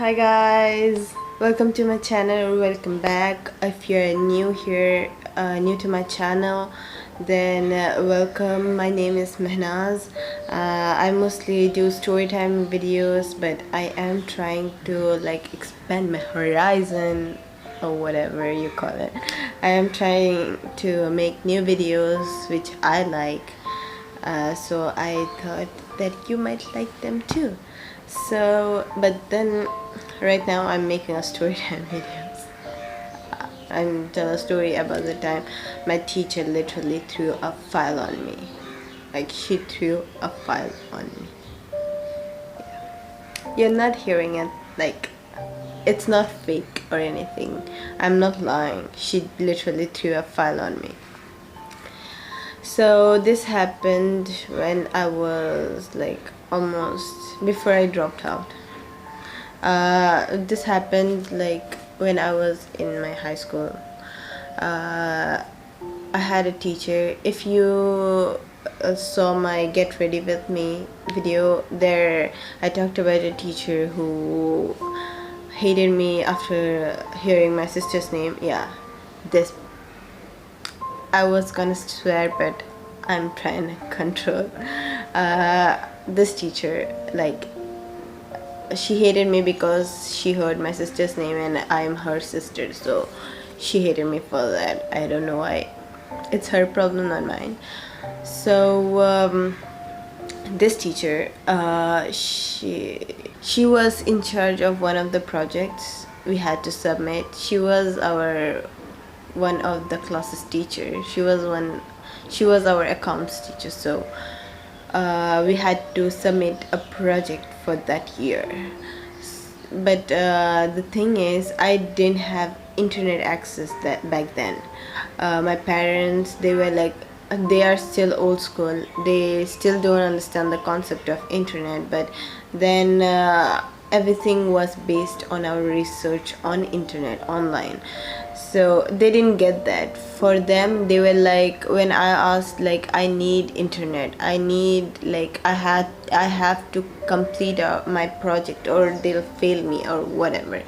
Hi guys, welcome to my channel or welcome back. If you're new here, new to my channel, then welcome. My name is Mehnaz. I mostly do storytime videos, but I am trying to expand my horizon or whatever you call it. I am trying to make new videos which I like, so I thought that you might like them too. So but then right now I'm making a story time videos. I'm telling a story about the time my teacher literally threw a file on me. Like, she threw a file on me. You're not hearing it, like, it's not fake or anything. I'm not lying. She literally threw a file on me. So this happened when I was like almost before I dropped out. This happened like when I was in my high school. I had a teacher. If you saw my Get Ready With Me video, there I talked about a teacher who hated me after hearing my sister's name. Yeah, this, I was gonna swear, but I'm trying to control. This teacher, like, she hated me because she heard my sister's name and I'm her sister, so she hated me for that. I don't know why. It's her problem, not mine. So this teacher, she was in charge of one of the projects we had to submit. She was one of the classes teacher. She was our accounts teacher. So we had to submit a project for that year. But the thing is, I didn't have internet access that back then. My parents, they were like, they are still old school. They still don't understand the concept of internet. But then everything was based on our research on internet, online. So they didn't get that. For them, they were like, when I asked, like, I need internet, I need, like, I have to complete my project or they'll fail me or whatever,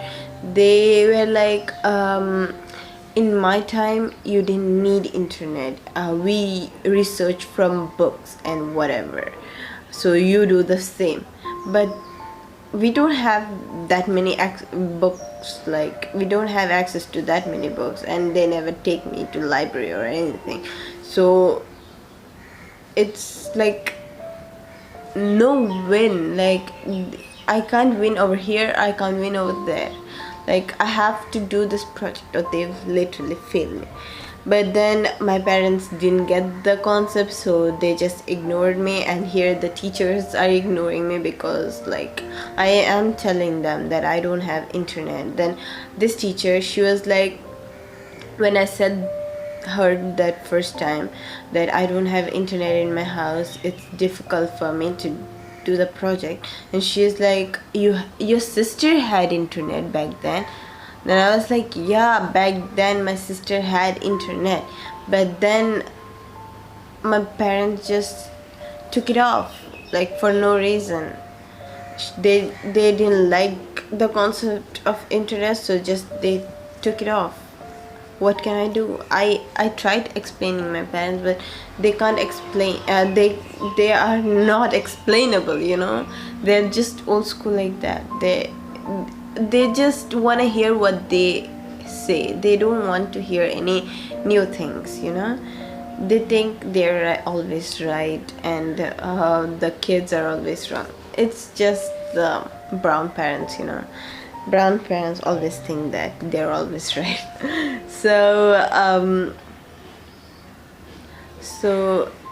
they were like, in my time you didn't need internet, we research from books and whatever, so you do the same. But we don't have that many books, like, we don't have access to that many books, and they never take me to library or anything. So it's like no win. Like, I can't win over here, I can't win over there. Like, I have to do this project or they've literally failed me. But then my parents didn't get the concept, so they just ignored me. And here the teachers are ignoring me because, like, I am telling them that I don't have internet. Then this teacher, she was like, when I said her that first time that I don't have internet in my house, it's difficult for me to do the project, and she's like, your sister had internet back then. Then I was like, yeah, back then my sister had internet, but then my parents just took it off, like, for no reason. They didn't like the concept of internet, so just they took it off. What can I do? I tried explaining my parents, but they can't explain. They are not explainable, you know. They're just old school like that. They just want to hear what they say. They don't want to hear any new things, you know. They think they're always right, and the kids are always wrong. It's just the brown parents, you know. Brown parents always think that they're always right. So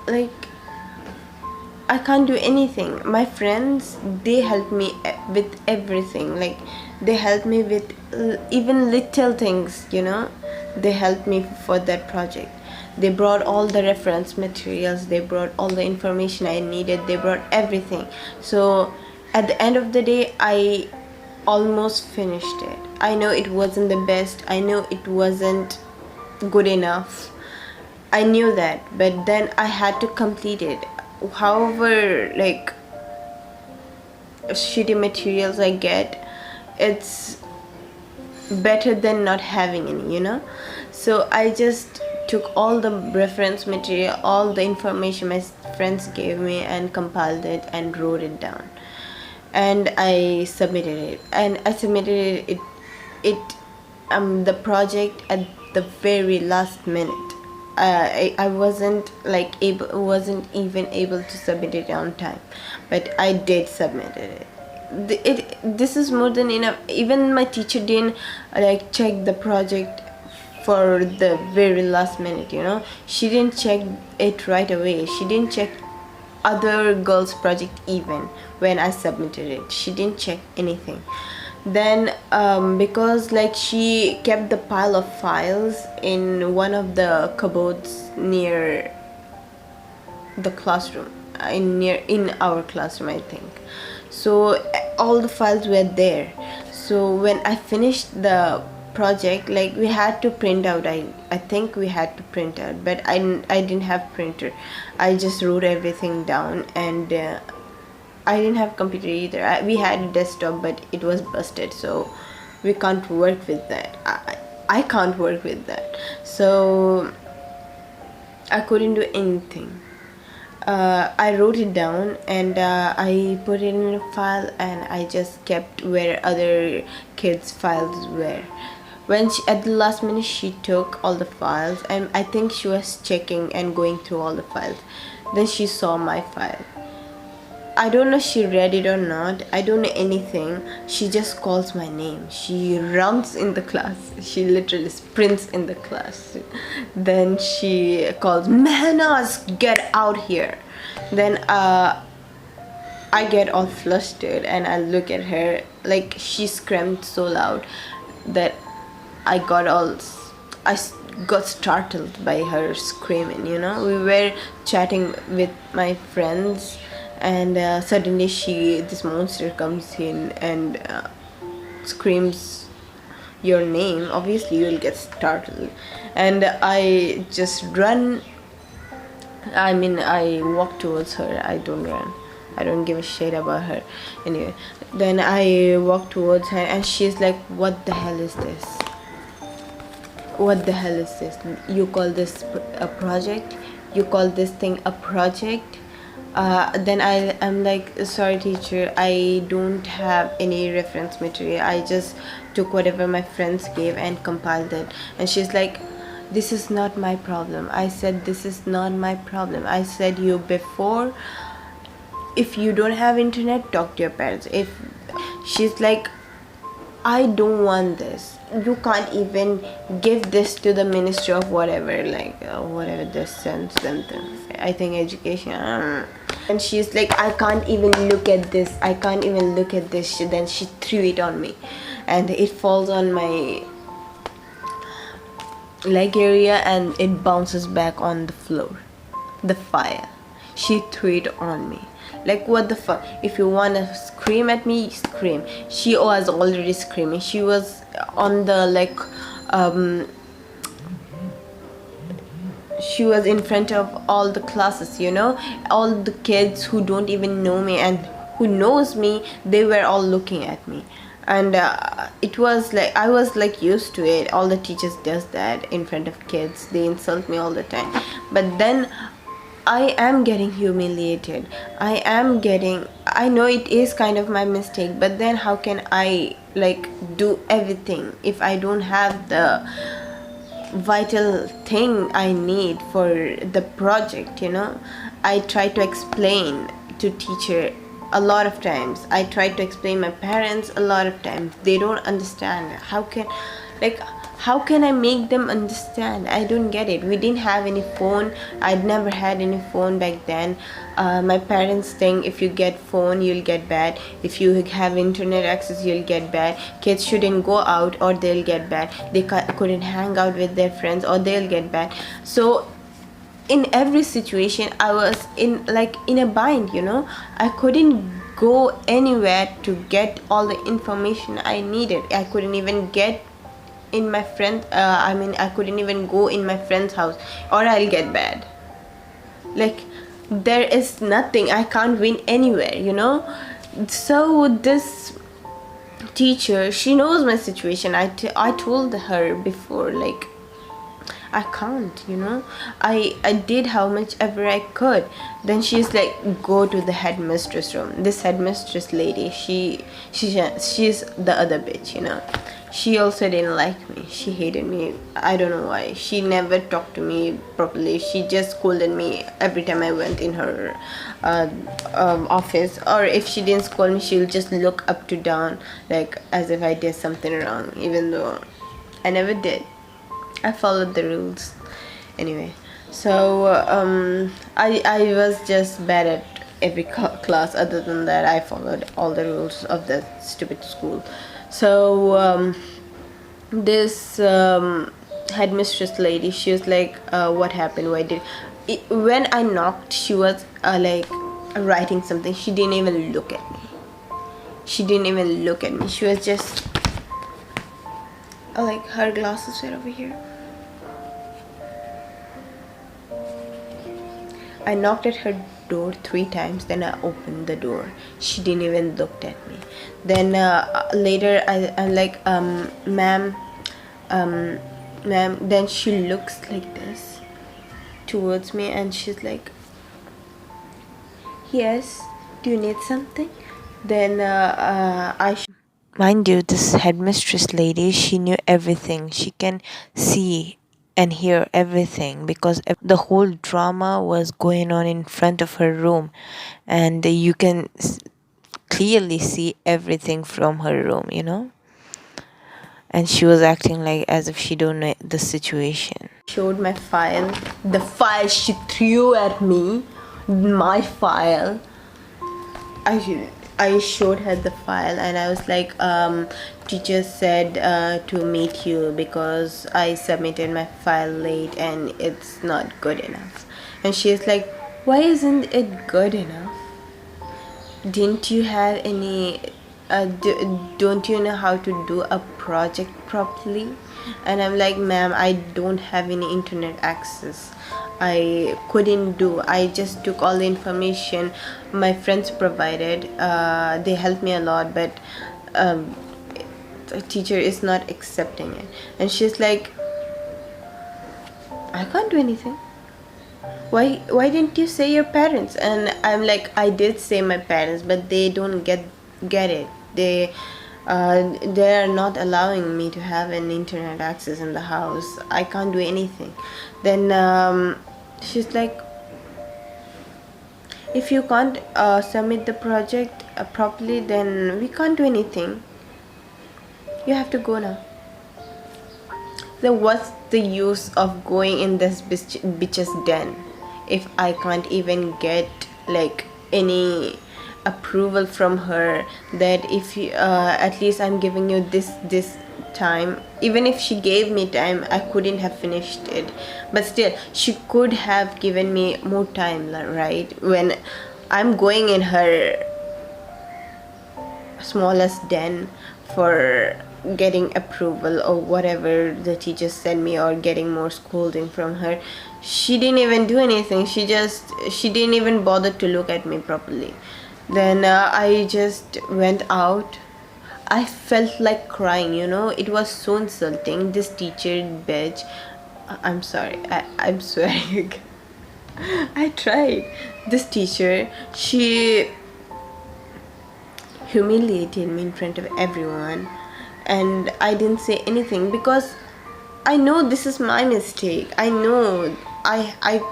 like, I can't do anything. My friends, they help me with everything. Like, they help me with even little things, you know. They helped me for that project. They brought all the reference materials, they brought all the information I needed, they brought everything. So at the end of the day, I almost finished it. I know it wasn't the best, I know it wasn't good enough, I knew that, but then I had to complete it. However, like, shitty materials I get, it's better than not having any, so I just took all the reference material, all the information my friends gave me, and compiled it and wrote it down, and I submitted it. And I submitted the project at the very last minute. I wasn't even able to submit it on time, but I did submit it. This is more than enough. Even my teacher didn't check the project for the very last minute. She didn't check it right away. She didn't check other girls' project even when I submitted it. She didn't check anything. Then because she kept the pile of files in one of the cupboards near the classroom, in our classroom, I think. So all the files were there. So when I finished the project, we had to print out. I think we had to print out, but I didn't have printer. I just wrote everything down, and I didn't have computer either. We had a desktop, but it was busted, so we can't work with that. I can't work with that, so I couldn't do anything. I wrote it down, and I put it in a file, and I just kept where other kids' files were. When at the last minute, she took all the files, and I think she was checking and going through all the files. Then she saw my file. I don't know if she read it or not. I don't know anything. She just calls my name. She runs in the class. She literally sprints in the class. Then she calls, Mehnaz, get out here. Then I get all flustered, and I look at her. She screamed so loud that I got startled by her screaming. We were chatting with my friends, and suddenly this monster comes in and screams your name. Obviously you'll get startled, and I just run. I walk towards her. I don't run. I don't give a shit about her. Anyway, then I walk towards her, and she's like, what the hell is this? What the hell is this? You call this a project? You call this thing a project? Then I'm like, sorry teacher, I don't have any reference material. I just took whatever my friends gave and compiled it. And she's like, this is not my problem. I said, this is not my problem. I said you before, if you don't have internet, talk to your parents. She's like, I don't want this. You can't even give this to the ministry of whatever, whatever this sends them. I think education. I don't know. And she's like, I can't even look at this. I can't even look at this. Then she threw it on me, and it falls on my leg area, and it bounces back on the floor. The file. She threw it on me. What the fuck? If you wanna scream at me, scream. She was already screaming. She was on the she was in front of all the classes, all the kids who don't even know me and who knows me. They were all looking at me, and it was I was used to it. All the teachers does that in front of kids. They insult me all the time, but then I am getting humiliated. I know it is kind of my mistake, but then how can I do everything if I don't have the vital thing I need for the project? I try to explain to teacher a lot of times. I try to explain my parents a lot of times. They don't understand. How can I make them understand? I don't get it. We didn't have any phone. I'd never had any phone back then. My parents think if you get phone, you'll get bad. If you have internet access, you'll get bad. Kids shouldn't go out or they'll get bad. They couldn't hang out with their friends or they'll get bad. So in every situation, I was in a bind. I couldn't go anywhere to get all the information I needed. I couldn't even get in my friend I couldn't even go in my friend's house, or I'll get bad. There is nothing. I can't win anywhere. So this teacher, she knows my situation. I told her before, like, I can't, I did how much ever I could. Then she's like, go to the headmistress room. This headmistress lady, she's the other bitch, she also didn't like me. She hated me. I don't know why. She never talked to me properly. She just scolded me every time I went in her office. Or if she didn't scold me, she'll just look up to down, like as if I did something wrong, even though I never did. I followed the rules. Anyway, so I was just bad at every class. Other than that, I followed all the rules of the stupid school. So this headmistress lady, she was like, what happened, why did when I knocked, she was like writing something. She didn't even look at me. She was just like, her glasses were over here. I knocked at her door 3 times, then I opened the door. She didn't even look at me. Then later I'm like, ma'am, then she looks like this towards me and she's like, yes, do you need something? Then mind you, this headmistress lady, she knew everything. She can see and hear everything because the whole drama was going on in front of her room, and you can clearly see everything from her room, and she was acting like as if she don't know the situation. Showed my file, the file she threw at me, my file. I showed her the file and I was like, teacher said to meet you because I submitted my file late and it's not good enough. And she's like, why isn't it good enough? Didn't you have any don't you know how to do a project properly? And I'm like, ma'am, I don't have any internet access. I couldn't do. I just took all the information my friends provided. They helped me a lot, but the teacher is not accepting it. And she's like, I can't do anything. Why didn't you say your parents? And I'm like, I did say my parents, but they don't get it. They are not allowing me to have an internet access in the house. I can't do anything. Then she's like, if you can't submit the project properly, then we can't do anything. You have to go now. Then what's the use of going in this bitch's den if I can't even get like any approval from her that if you, at least I'm giving you this time. Even if she gave me time, I couldn't have finished it, but still she could have given me more time, right? When I'm going in her smallest den for getting approval or whatever the teacher sent me, or getting more scolding from her, she didn't even do anything. She didn't even bother to look at me properly. Then I just went out. I felt like crying, it was so insulting. This teacher bitch, I'm sorry, I'm swearing. I tried. This teacher, she humiliated me in front of everyone, and I didn't say anything because I know this is my mistake. I know I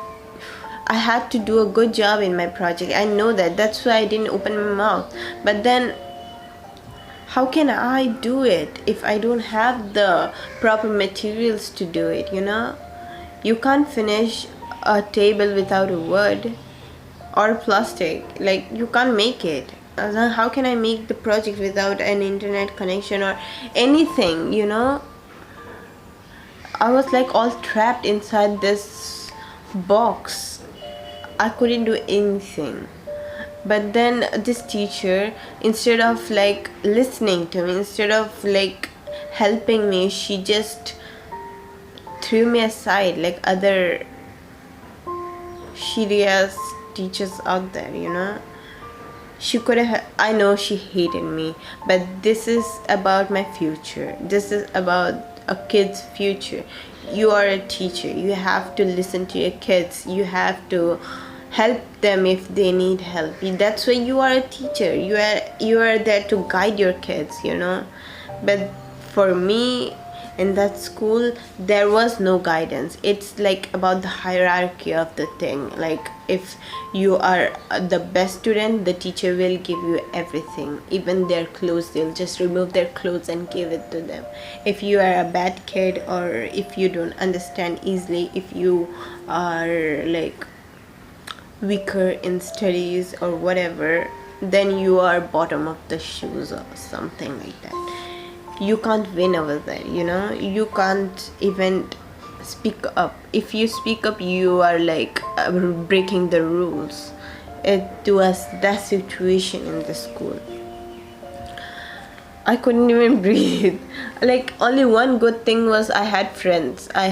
had to do a good job in my project. I know that. That's why I didn't open my mouth. But then how can I do it if I don't have the proper materials to do it, You can't finish a table without a wood or plastic. Like, you can't make it. How can I make the project without an internet connection or anything, I was like all trapped inside this box. I couldn't do anything. But then this teacher, instead of like listening to me, instead of like helping me, she just threw me aside like other shitty ass teachers out there, She could have, I know she hated me, but this is about my future. This is about a kid's future. You are a teacher. You have to listen to your kids. You have to help them if they need help. That's why you are a teacher. You are there to guide your kids, But for me, in that school, there was no guidance. It's like about the hierarchy of the thing. Like, if you are the best student, the teacher will give you everything, even their clothes. They'll just remove their clothes and give it to them. If you are a bad kid, or if you don't understand easily, if you are like weaker in studies or whatever, then you are bottom of the shoes or something like that. You can't win over there, you can't even speak up. If you speak up, you are like breaking the rules. It was that situation in the school. I couldn't even breathe. Like, only one good thing was I had friends. I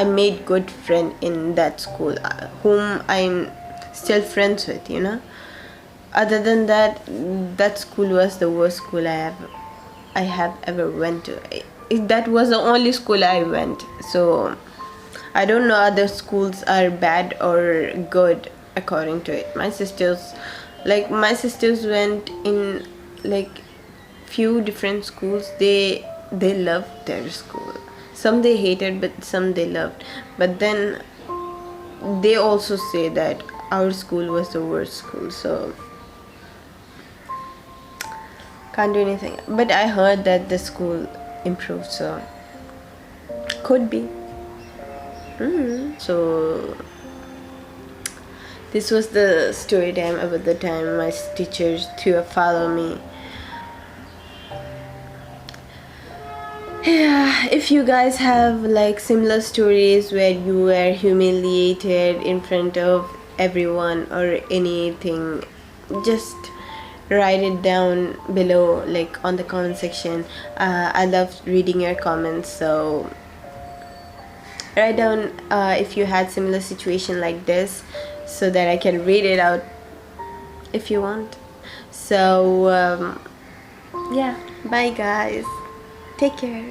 made good friend in that school, whom I'm still friends with, Other than that, that school was the worst school I have ever went to. That was the only school I went. So I don't know other schools are bad or good according to it. My sisters went in like few different schools. They loved their school. Some they hated, but some they loved. But then they also say that our school was the worst school. So can't do anything. But I heard that the school improved, so could be. So this was the story time about the time my teachers to follow me. Yeah, if you guys have like similar stories where you were humiliated in front of everyone or anything, just write it down below, like on the comment section. I love reading your comments, so write down if you had similar situation like this, so that I can read it out if you want. So yeah, bye guys, take care.